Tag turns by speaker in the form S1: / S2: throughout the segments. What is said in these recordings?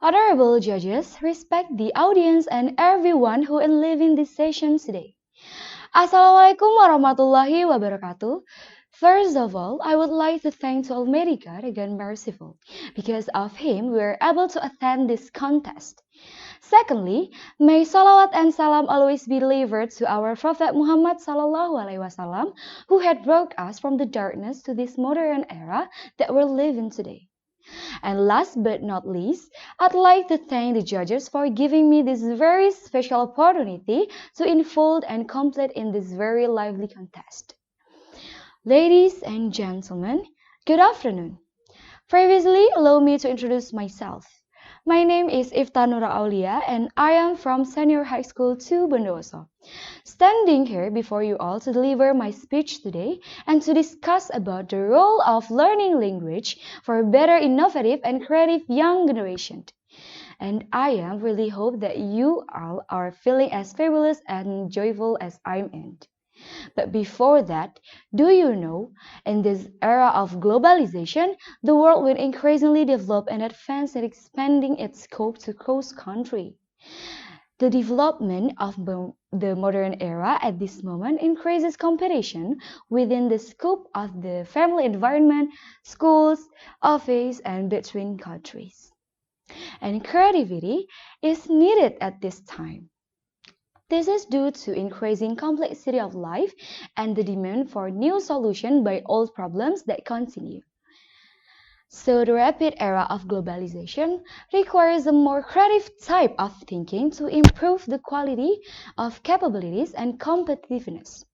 S1: Honorable judges, respect the audience and everyone who is living this session today. Assalamualaikum warahmatullahi wabarakatuh. First of all, I would like to thank to Almighty God, again merciful. Because of Him, we are able to attend this contest. Secondly, may salawat and salam always be delivered to our Prophet Muhammad Sallallahu Alaihi Wasallam, who had brought us from the darkness to this modern era that we're living today. And last but not least, I'd like to thank the judges for giving me this very special opportunity to unfold and complete in this very lively contest. Ladies and gentlemen, good afternoon. Previously, allow me to introduce myself. My name is Iftah Nura Auliya and I am from Senior High School 2 Bondowoso. Standing here before you all to deliver my speech today and to discuss about the role of learning language for a better, innovative and creative young generation. And I am really hope that you all are feeling as fabulous and joyful as I'm in. But before that, do you know, in this era of globalization, the world will increasingly develop and advance and expanding its scope to cross-country. The development of the modern era at this moment increases competition within the scope of the family environment, schools, office, and between countries. And creativity is needed at this time. This is due to increasing complexity of life and the demand for new solutions by old problems that continue. So the rapid era of globalization requires a more creative type of thinking to improve the quality of capabilities and competitiveness.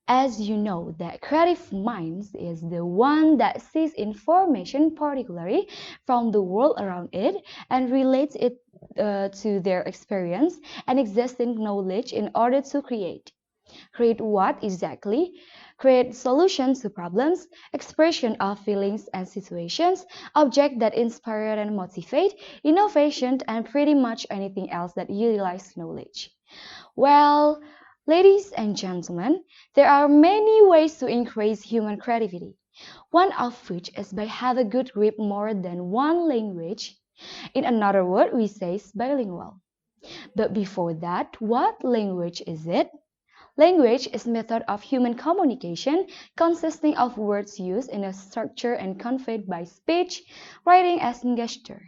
S1: As you know, that creative minds is the one that sees information particularly from the world around it and relates it to their experience and existing knowledge in order to create. Create what exactly? Create solutions to problems, expression of feelings and situations, objects that inspire and motivate, innovation, and pretty much anything else that utilize knowledge. Well, ladies and gentlemen, there are many ways to increase human creativity, one of which is by having a good grip more than one language. In another word, we say bilingual. But before that, what language is it? Language is a method of human communication consisting of words used in a structure and conveyed by speech, writing, and gesture.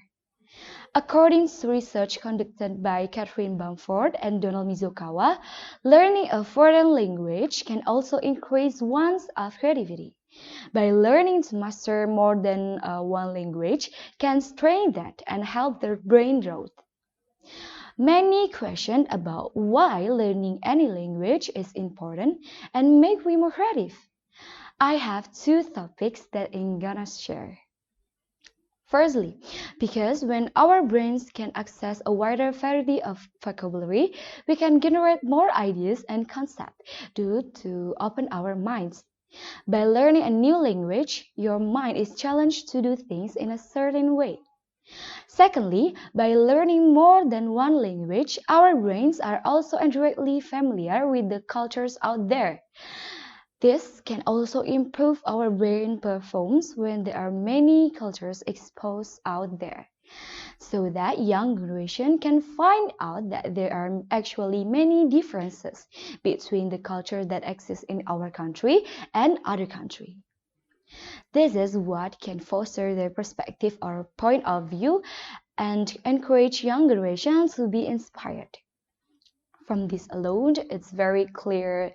S1: According to research conducted by Catherine Bamford and Donald Mizukawa, learning a foreign language can also increase one's creativity. By learning to master more than one language can train that and help their brain growth. Many question about why learning any language is important and make we more creative. I have two topics that I'm gonna share. Firstly, because when our brains can access a wider variety of vocabulary, we can generate more ideas and concepts due to open our minds. By learning a new language, your mind is challenged to do things in a certain way. Secondly, by learning more than one language, our brains are also indirectly familiar with the cultures out there. This can also improve our brain performance when there are many cultures exposed out there, so that young generation can find out that there are actually many differences between the culture that exists in our country and other country. This is what can foster their perspective or point of view and encourage young generations to be inspired. From this alone, it's very clear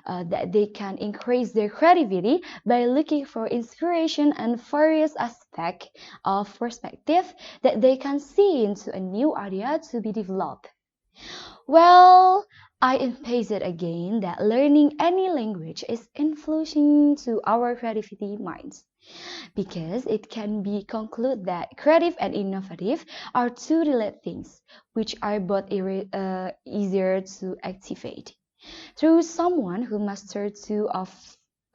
S1: that they can increase their creativity by looking for inspiration and various aspects of perspective that they can see into a new idea to be developed. Well, I emphasize it again that learning any language is influencing to our creativity minds, because it can be concluded that creative and innovative are two related things, which are both easier to activate. Through someone who mastered two of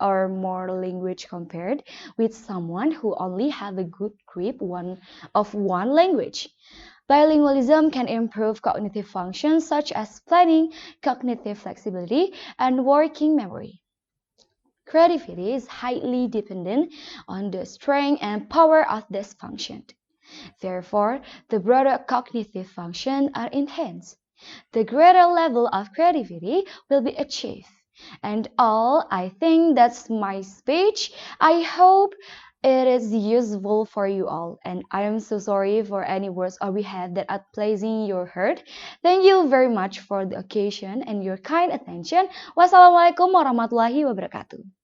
S1: or more language compared with someone who only have a good grip of one language. Bilingualism can improve cognitive functions such as planning, cognitive flexibility, and working memory. Creativity is highly dependent on the strength and power of this function. Therefore, the broader cognitive functions are enhanced. The greater level of creativity will be achieved. And all, I think that's my speech. I hope it is useful for you all. And I am so sorry for any words or behave that are pleasing your heart. Thank you very much for the occasion and your kind attention. Wassalamualaikum warahmatullahi wabarakatuh.